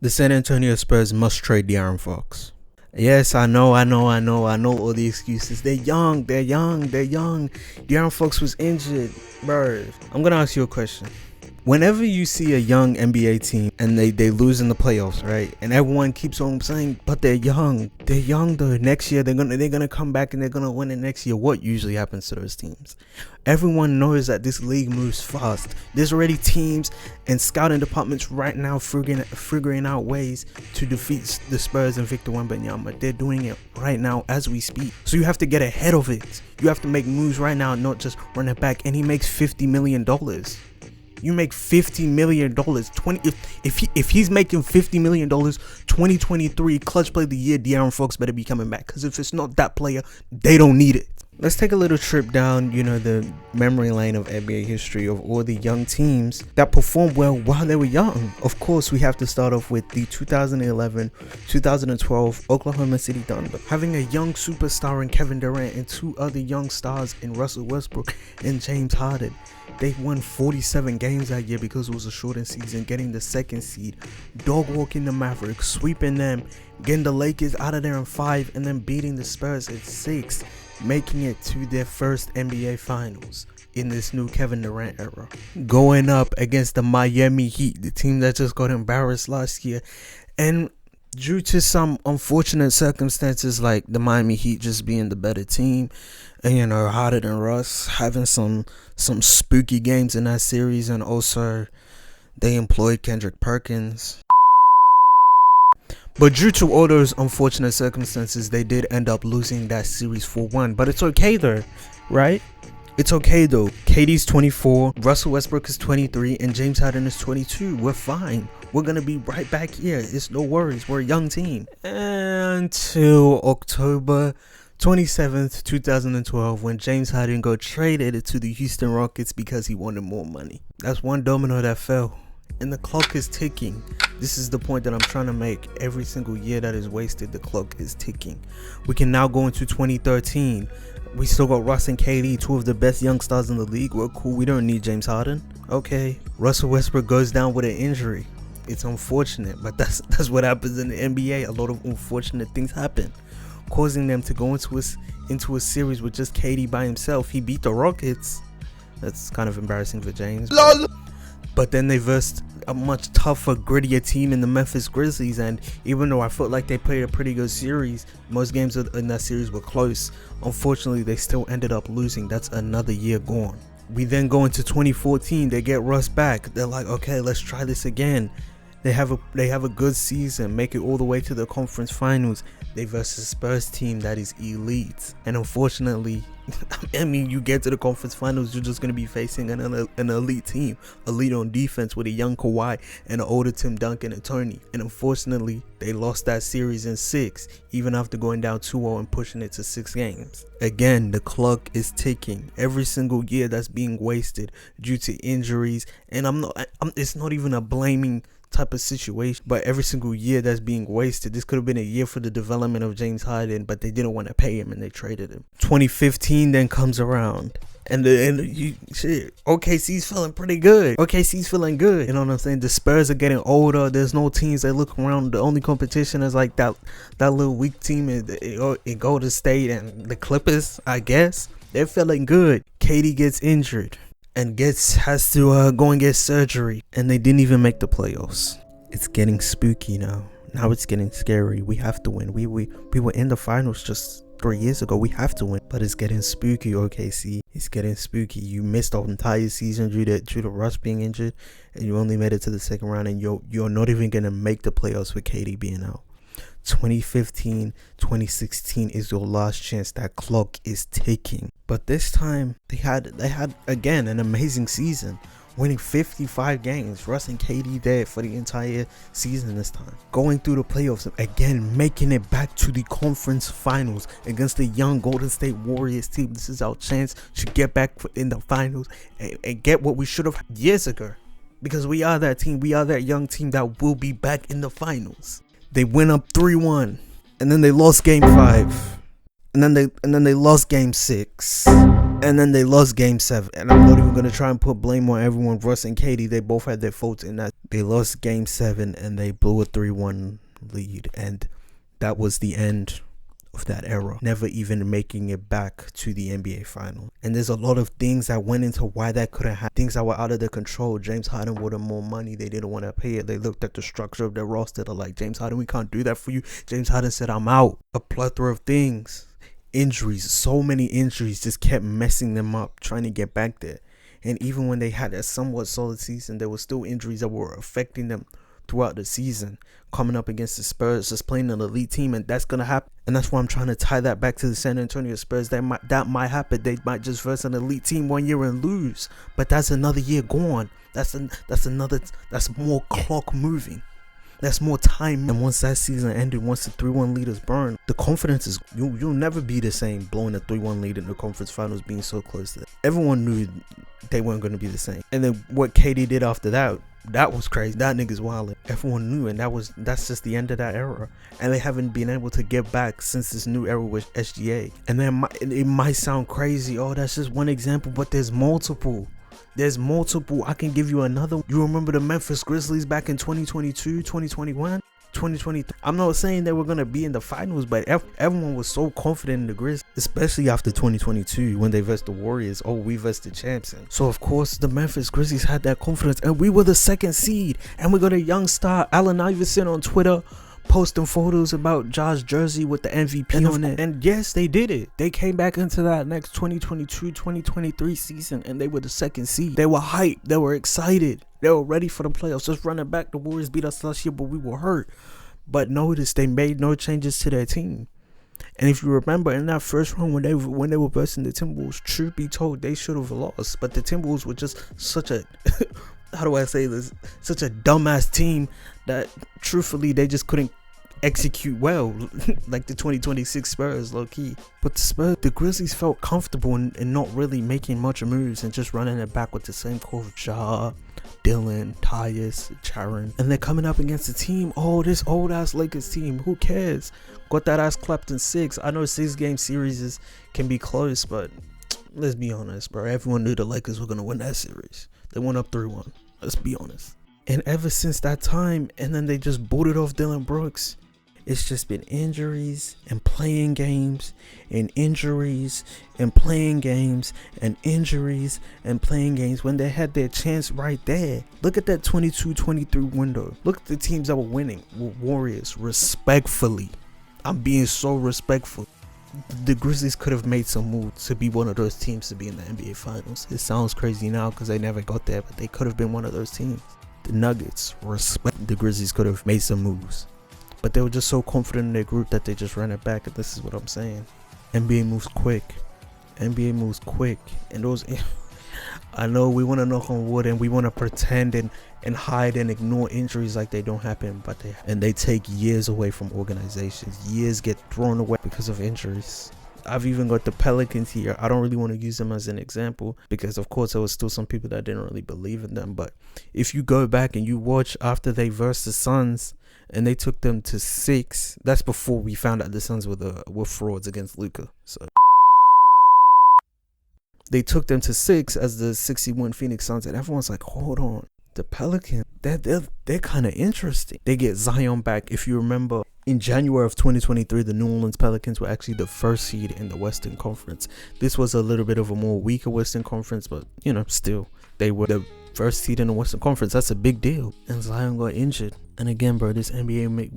The San Antonio Spurs must trade deaaron. Yes, I know all the excuses. They're young. De'Aaron was injured, bro. I'm gonna ask you a question. Whenever you see a young NBA team and they lose in the playoffs, right? And everyone keeps on saying, but they're young. They're young though. Next year they're gonna come back and they're gonna win it next year. What usually happens to those teams? Everyone knows that this league moves fast. There's already teams and scouting departments right now figuring out ways to defeat the Spurs and Victor Wembanyama. They're doing it right now as we speak. So you have to get ahead of it. You have to make moves right now, not just run it back. And he makes $50 million. You make $50 million. If he's making $50 million, 2023 clutch play of the year, De'Aaron better be coming back. Because if it's not that player, they don't need it. Let's take a little trip down, the memory lane of NBA history of all the young teams that performed well while they were young. Of course, we have to start off with the 2011-2012 Oklahoma City Thunder. Having a young superstar in Kevin Durant and two other young stars in Russell Westbrook and James Harden. They won 47 games that year because it was a shortened season, getting the second seed, dog walking the Mavericks, sweeping them, getting the Lakers out of there in 5, and then beating the Spurs at 6, making it to their first NBA Finals in this new Kevin Durant era. Going up against the Miami Heat, the team that just got embarrassed last year. And due to some unfortunate circumstances, like the Miami Heat just being the better team, and Harden and Russ having some spooky games in that series, and also they employed Kendrick Perkins. But due to all those unfortunate circumstances, they did end up losing that series 4-1. But it's okay though, right? It's okay though. KD's 24, Russell Westbrook is 23, and James Harden is 22. We're fine. We're gonna be right back here. It's no worries. We're a young team. Until October 27th, 2012, when James Harden got traded to the Houston Rockets because he wanted more money. That's one domino that fell. And the clock is ticking. This is the point that I'm trying to make. Every single year that is wasted, the clock is ticking. We can now go into 2013. We still got Russ and KD, two of the best young stars in the league. We're cool. We don't need James Harden. Okay. Russell Westbrook goes down with an injury. It's unfortunate, but that's what happens in the NBA. A lot of unfortunate things happen, causing them to go into a series with just KD by himself. He beat the Rockets. That's kind of embarrassing for James. But then they versed a much tougher, grittier team in the Memphis Grizzlies, and even though I felt like they played a pretty good series, most games in that series were close. Unfortunately, they still ended up losing. That's another year gone. We then go into 2014. They get Russ back. They're like, okay, let's try this again. They have a good season, make it all the way to the conference finals. They versus a Spurs team that is elite, and unfortunately, you get to the conference finals, you're just going to be facing an elite team, elite on defense with a young Kawhi and an older Tim Duncan and Tony. And unfortunately, they lost that series in 6, even after going down 2-0 and pushing it to 6 games. Again, the clock is ticking. Every single year that's being wasted due to injuries, and it's not even a blaming type of situation, but every single year that's being wasted. This could have been a year for the development of James Harden, but they didn't want to pay him and they traded him. 2015 then comes around, and OKC's feeling pretty good. OKC's feeling good. You know what I'm saying? The Spurs are getting older. There's no teams that look around. The only competition is like that little weak team in Golden State and the Clippers, I guess. They're feeling good. KD gets injured and has to go and get surgery, and they didn't even make the playoffs. It's getting spooky now. Now it's getting scary. We have to win. We were in the finals just 3 years ago. We have to win, but it's getting spooky. OKC, it's getting spooky. You missed the entire season due to Russ being injured, and you only made it to the second round, and you're not even gonna make the playoffs with KD being out. 2015, 2016 is your last chance. That clock is ticking. But this time they had again an amazing season, winning 55 games. Russ and KD there for the entire season this time. Going through the playoffs again, making it back to the conference finals against the young Golden State Warriors team. This is our chance to get back in the finals and get what we should have years ago. Because we are that team. We are that young team that will be back in the finals. They went up 3-1, and then they lost game 5, and then they lost game 6. And then they lost game 7. And I'm not even going to try and put blame on everyone. Russ and Katie, they both had their faults in that. They lost game 7 and they blew a 3-1 lead. And that was the end of that era. Never even making it back to the NBA final. And there's a lot of things that went into why that couldn't happen. Things that were out of their control. James Harden wanted more money. They didn't want to pay it. They looked at the structure of their roster. They're like, James Harden, we can't do that for you. James Harden said, I'm out. A plethora of things. Injuries, so many injuries just kept messing them up trying to get back there. And even when they had a somewhat solid season, there were still injuries that were affecting them throughout the season. Coming up against the Spurs, just playing an elite team, and that's gonna happen. And that's why I'm trying to tie that back to the San Antonio Spurs. That might happen. They might just verse an elite team one year and lose, but that's another year gone. That's more clock moving. That's more time. And once that season ended, once the 3-1 lead is burned, the confidence is you'll never be the same. Blowing a 3-1 lead in the conference finals, being so close to that. Everyone knew they weren't going to be the same. And then what KD did after that was crazy. That nigga's wild. Everyone knew, and that's just the end of that era. And they haven't been able to get back since this new era with SGA. And then it might sound crazy. Oh, that's just one example, but there's multiple. I can give you another. You remember the Memphis Grizzlies back in 2022, 2021, 2023? I'm not saying they were going to be in the finals, but everyone was so confident in the Grizzlies, especially after 2022 when they versed the Warriors. Oh, we versed the champs. So, of course, the Memphis Grizzlies had that confidence, and we were the 2nd seed. And we got a young star, Allen Iverson, on Twitter, posting photos about Josh's jersey with the MVP on it. And yes, they did it. They came back into that next 2022-2023 season, and they were the 2nd seed. They were hyped. They were excited. They were ready for the playoffs. Just running back, the Warriors beat us last year, but we were hurt. But notice they made no changes to their team. And if you remember, in that first round when they were versing the Timberwolves, truth be told, they should have lost. But the Timberwolves were just such a how do I say this? Such a dumbass team that truthfully they just couldn't execute well, like the 2026 Spurs, low key. But the Grizzlies felt comfortable in not really making much moves and just running it back with the same core of Ja, Dylan, Tyus, De'Aaron. And they're coming up against a team, this old ass Lakers team. Who cares? Got that ass clapped in 6. I know 6-game series can be close, but let's be honest, bro. Everyone knew the Lakers were gonna win that series. They went up 3-1. Let's be honest. And ever since that time, and then they just booted off Dylan Brooks. It's just been injuries and playing games and injuries and playing games and injuries and playing games when they had their chance right there. Look at that 22-23 window. Look at the teams that were winning. Warriors, respectfully. I'm being so respectful. The Grizzlies could have made some moves to be one of those teams to be in the NBA Finals. It sounds crazy now because they never got there, but they could have been one of those teams. The Nuggets, respect. The Grizzlies could have made some moves. But they were just so confident in their group that they just ran it back. And this is what I'm saying. NBA moves quick. And those, I know we want to knock on wood and we want to pretend and hide and ignore injuries like they don't happen. But they take years away from organizations. Years get thrown away because of injuries. I've even got the Pelicans here. I don't really want to use them as an example because, of course, there was still some people that didn't really believe in them. But if you go back and you watch after they versed the Suns, and they took them to 6. That's before we found out the Suns were frauds against Luka. So they took them to 6 as the 61 Phoenix Suns, and everyone's like, hold on, the Pelicans, they're kind of interesting. They get Zion back. If you remember, in January of 2023, the New Orleans Pelicans were actually the 1st seed in the Western Conference. This was a little bit of a more weaker Western Conference, but still, they were the 1st seed in the Western Conference. That's a big deal. And Zion got injured. And again, bro, this NBA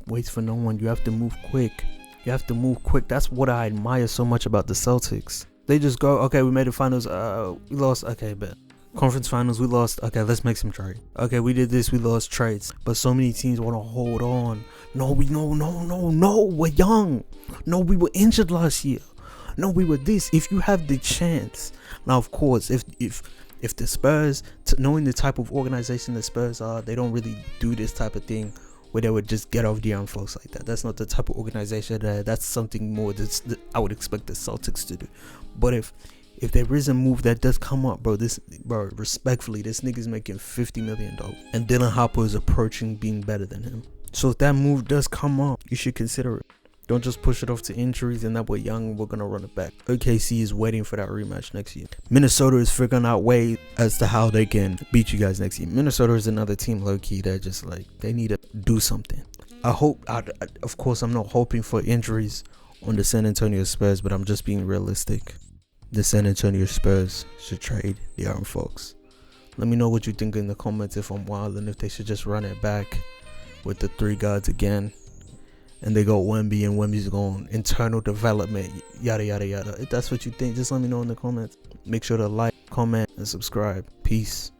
waits for no one. You have to move quick. That's what I admire so much about the Celtics. They just go, okay, we made the finals. We lost. Okay, bet. Conference finals, we lost. Okay, let's make some trade. Okay, we did this. We lost trades. But so many teams want to hold on. No, we're young. No, we were injured last year. No, we were this. If you have the chance. Now, of course, if the Spurs, knowing the type of organization the Spurs are, they don't really do this type of thing where they would just get off the young folks like that. That's not the type of organization that's something more that I would expect the Celtics to do. But if there is a move that does come up, bro, respectfully, this nigga's making $50 million. And Dylan Harper is approaching being better than him. So if that move does come up, you should consider it. Don't just push it off to injuries and that we're young, we're gonna run it back. OKC is waiting for that rematch next year. Minnesota is figuring out ways as to how they can beat you guys next year. Minnesota is another team, low-key, that just like, they need to do something. Of course, I'm not hoping for injuries on the San Antonio Spurs, but I'm just being realistic. The San Antonio Spurs should trade De'Aaron Fox. Let me know what you think in the comments, if I'm wild and if they should just run it back with the 3 guards again. And they go Wemby, and Wemby's going internal development, yada yada yada. If that's what you think, just let me know in the comments. Make sure to like, comment, and subscribe. Peace.